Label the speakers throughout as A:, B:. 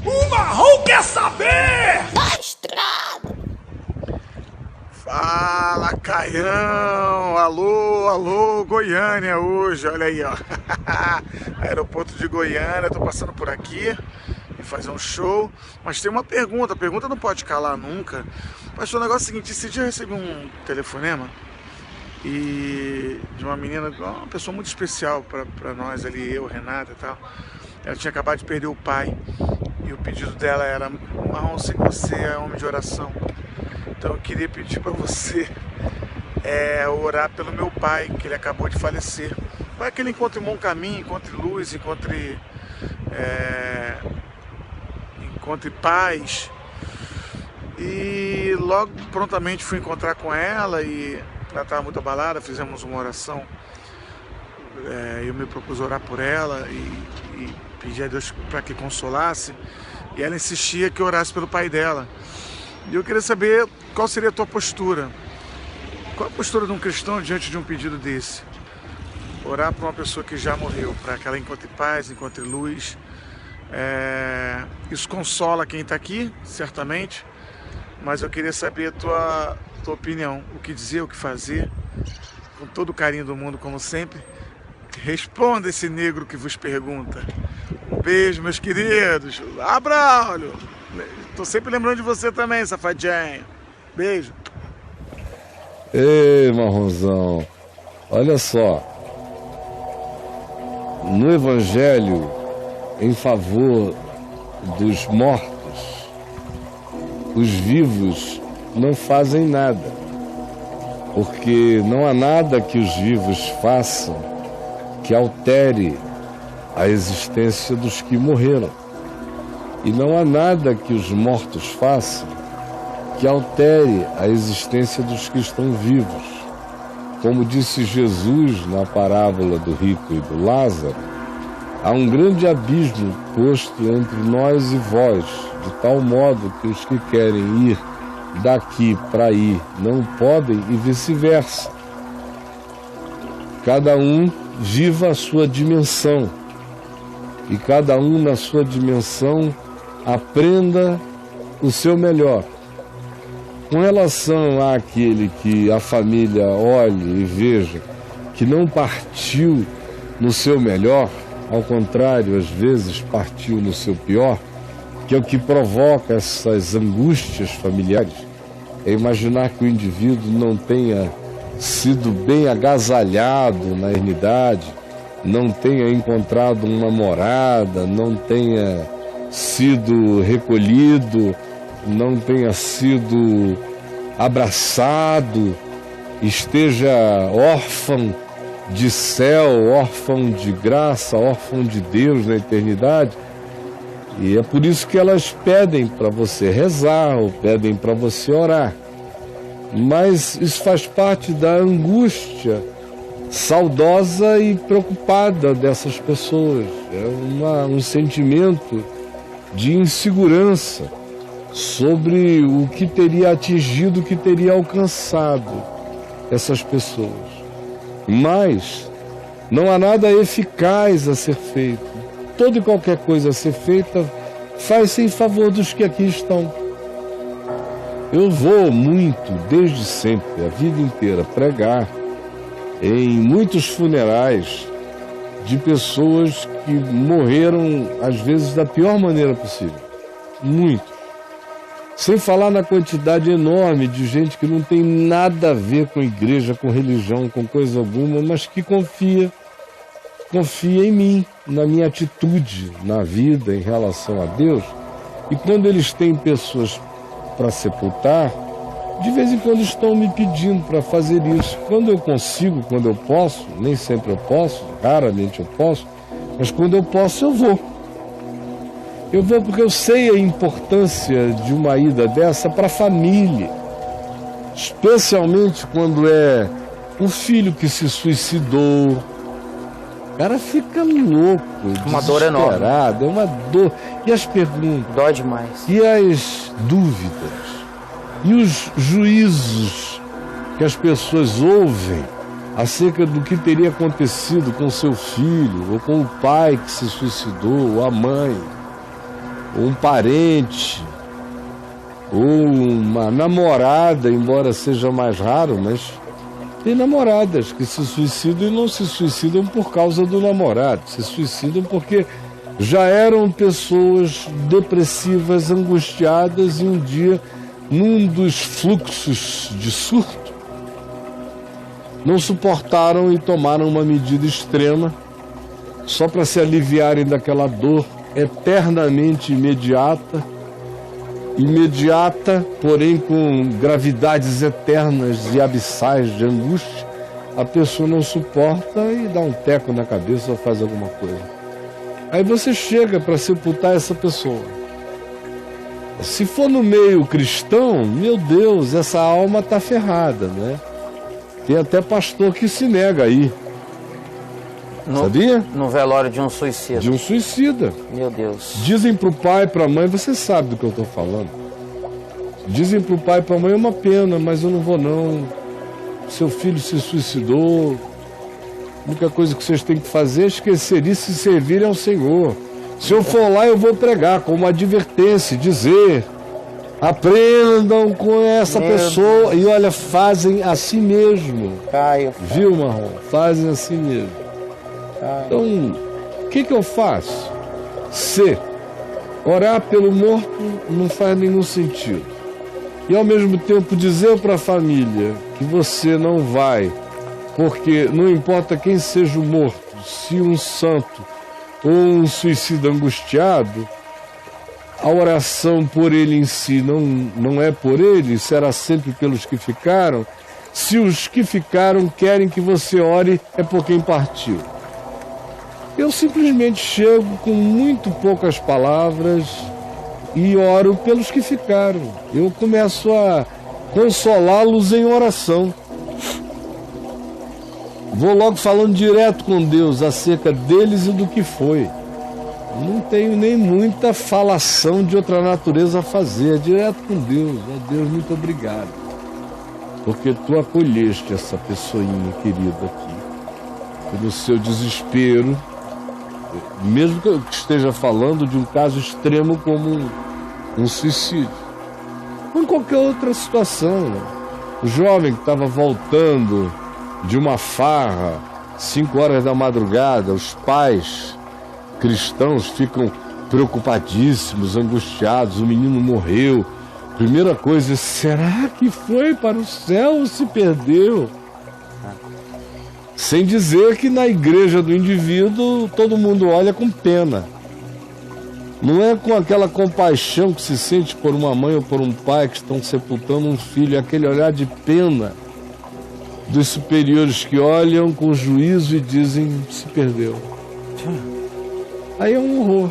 A: O Marrom quer saber!
B: Da estrada!
C: Fala, Caião! Alô, Goiânia hoje, olha aí, ó. Aeroporto de Goiânia, tô passando por aqui e fazer um show. Mas tem uma pergunta, a pergunta não pode calar nunca. Mas o negócio é o seguinte, esse dia eu recebi um telefonema e de uma menina, uma pessoa muito especial pra nós ali, eu, Renata e tal. Ela tinha acabado de perder o pai e o pedido dela era: Marrom, sei que você é homem de oração, então eu queria pedir pra você orar pelo meu pai, que ele acabou de falecer. Vai que ele encontre um bom caminho, encontre luz, encontre paz. E logo prontamente fui encontrar com ela e ela estava muito abalada, fizemos uma oração. Eu me propus orar por ela e pedi a Deus para que consolasse. E ela insistia que eu orasse pelo pai dela. E eu queria saber qual seria a tua postura. Qual a postura de um cristão diante de um pedido desse? Orar por uma pessoa que já morreu, para que ela encontre paz, encontre luz. Isso consola quem está aqui, certamente. Mas eu queria saber a tua opinião, o que dizer, o que fazer, com todo o carinho do mundo, como sempre. Responda esse negro que vos pergunta. Um beijo, meus queridos. Abraço. Tô sempre lembrando de você também, safadinho. Beijo.
D: Ei, Marronzão, olha só. No Evangelho em favor dos mortos, os vivos não fazem nada, porque não há nada que os vivos façam que altere a existência dos que morreram. E não há nada que os mortos façam que altere a existência dos que estão vivos. Como disse Jesus na parábola do rico e do Lázaro, há um grande abismo posto entre nós e vós, de tal modo que os que querem ir daqui para aí não podem e vice-versa. Cada um viva a sua dimensão e cada um na sua dimensão aprenda o seu melhor. Com relação àquele que a família olhe e veja que não partiu no seu melhor, ao contrário, às vezes partiu no seu pior, que é o que provoca essas angústias familiares, é imaginar que o indivíduo não tenha sido bem agasalhado na eternidade, não tenha encontrado uma morada, não tenha sido recolhido, não tenha sido abraçado, esteja órfão de céu, órfão de graça, órfão de Deus na eternidade. E é por isso que elas pedem para você rezar ou pedem para você orar. Mas isso faz parte da angústia saudosa e preocupada dessas pessoas. É um sentimento de insegurança sobre o que teria atingido, o que teria alcançado essas pessoas. Mas não há nada eficaz a ser feito. Toda e qualquer coisa a ser feita faz-se em favor dos que aqui estão. Eu vou muito, desde sempre, a vida inteira, pregar em muitos funerais de pessoas que morreram, às vezes, da pior maneira possível. Muito. Sem falar na quantidade enorme de gente que não tem nada a ver com igreja, com religião, com coisa alguma, mas que confia em mim, na minha atitude na vida em relação a Deus. E quando eles têm pessoas para sepultar, de vez em quando estão me pedindo para fazer isso. Quando eu consigo, quando eu posso, nem sempre eu posso, raramente eu posso, mas quando eu posso eu vou. Eu vou porque eu sei a importância de uma ida dessa para a família, especialmente quando é um filho que se suicidou. O cara fica louco,
E: uma dor enorme.
D: É uma dor. E as perguntas?
E: Dói demais.
D: E as dúvidas? E os juízos que as pessoas ouvem acerca do que teria acontecido com seu filho, ou com o pai que se suicidou, ou a mãe. ou um parente, ou uma namorada, embora seja mais raro, mas tem namoradas que se suicidam e não se suicidam por causa do namorado, se suicidam porque já eram pessoas depressivas, angustiadas, e um dia, num dos fluxos de surto, não suportaram e tomaram uma medida extrema só para se aliviarem daquela dor eternamente imediata, porém com gravidades eternas e abissais de angústia. A pessoa não suporta e dá um teco na cabeça ou faz alguma coisa. Aí você chega para sepultar essa pessoa. Se for no meio cristão, meu Deus, essa alma está ferrada, né? Tem até pastor que se nega aí. Sabia?
B: No velório de um suicida.
D: De um suicida.
B: Meu Deus.
D: Dizem pro pai, pra mãe, você sabe do que eu estou falando. Dizem pro pai e pra mãe, é uma pena, mas eu não vou não. Seu filho se suicidou. A única coisa que vocês têm que fazer é esquecer isso e servir ao Senhor. Se eu for lá, eu vou pregar como advertência, dizer: aprendam com essa pessoa. Deus. E olha, fazem assim mesmo.
B: Caio.
D: Viu, Marrom? Fazem assim mesmo. Então, o que eu faço? Se orar pelo morto não faz nenhum sentido. E ao mesmo tempo dizer para a família que você não vai, porque não importa quem seja o morto, se um santo ou um suicida angustiado, a oração por ele em si não é por ele, será sempre pelos que ficaram. Se os que ficaram querem que você ore, é por quem partiu. Eu simplesmente chego com muito poucas palavras e oro pelos que ficaram. Eu começo a consolá-los em oração. Vou logo falando direto com Deus acerca deles e do que foi. Não tenho nem muita falação de outra natureza a fazer. É direto com Deus. Ó Deus, muito obrigado. Porque tu acolheste essa pessoinha querida aqui. Pelo seu desespero. Mesmo que eu esteja falando de um caso extremo como um suicídio. Ou em qualquer outra situação. Né? O jovem que estava voltando de uma farra, 5 horas da madrugada, os pais cristãos ficam preocupadíssimos, angustiados, o menino morreu. Primeira coisa, será que foi para o céu ou se perdeu? Sem dizer que na igreja do indivíduo todo mundo olha com pena. Não é com aquela compaixão que se sente por uma mãe ou por um pai que estão sepultando um filho, é aquele olhar de pena dos superiores que olham com juízo e dizem se perdeu. Aí é um horror.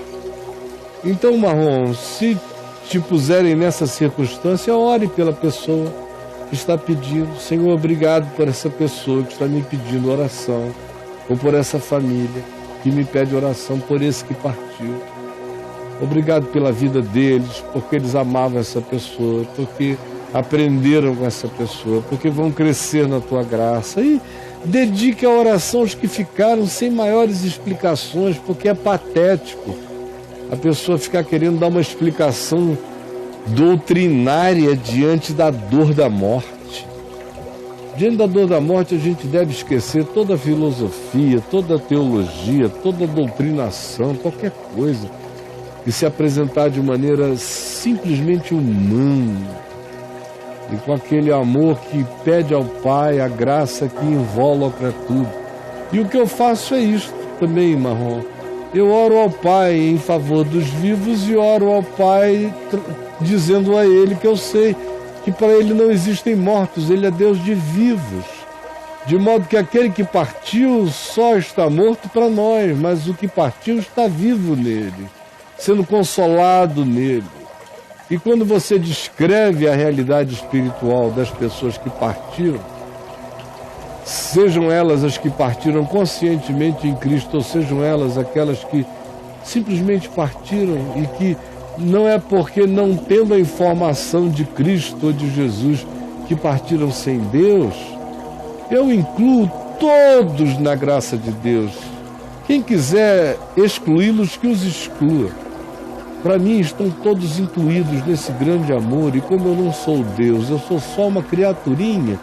D: Então, Marrom, se te puserem nessa circunstância, ore pela pessoa que está pedindo. Senhor, obrigado por essa pessoa que está me pedindo oração, ou por essa família que me pede oração por esse que partiu. Obrigado pela vida deles, porque eles amavam essa pessoa, porque aprenderam com essa pessoa, porque vão crescer na tua graça. E dedique a oração aos que ficaram sem maiores explicações, porque é patético a pessoa ficar querendo dar uma explicação doutrinária diante da dor da morte. Diante da dor da morte, a gente deve esquecer toda a filosofia, toda a teologia, toda a doutrinação, qualquer coisa que se apresentar de maneira simplesmente humana e com aquele amor que pede ao Pai a graça que invólucra tudo. E o que eu faço é isto também, Marrom. Eu oro ao Pai em favor dos vivos e oro ao Pai dizendo a Ele que eu sei que para Ele não existem mortos, Ele é Deus de vivos. De modo que aquele que partiu só está morto para nós, mas o que partiu está vivo nele, sendo consolado nele. E quando você descreve a realidade espiritual das pessoas que partiram, sejam elas as que partiram conscientemente em Cristo, ou sejam elas aquelas que simplesmente partiram e que não é porque não tendo a informação de Cristo ou de Jesus que partiram sem Deus, eu incluo todos na graça de Deus. Quem quiser excluí-los, que os exclua. Para mim estão todos incluídos nesse grande amor, e como eu não sou Deus, eu sou só uma criaturinha,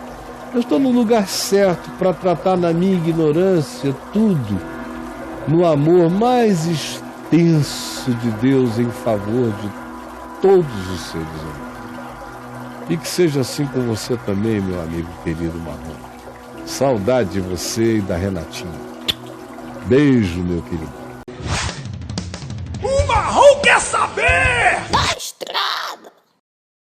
D: eu estou no lugar certo para tratar na minha ignorância tudo no amor mais extenso de Deus em favor de todos os seres humanos. E que seja assim com você também, meu amigo querido Marrom. Saudade de você e da Renatinha. Beijo, meu querido.
A: O Marrom quer saber!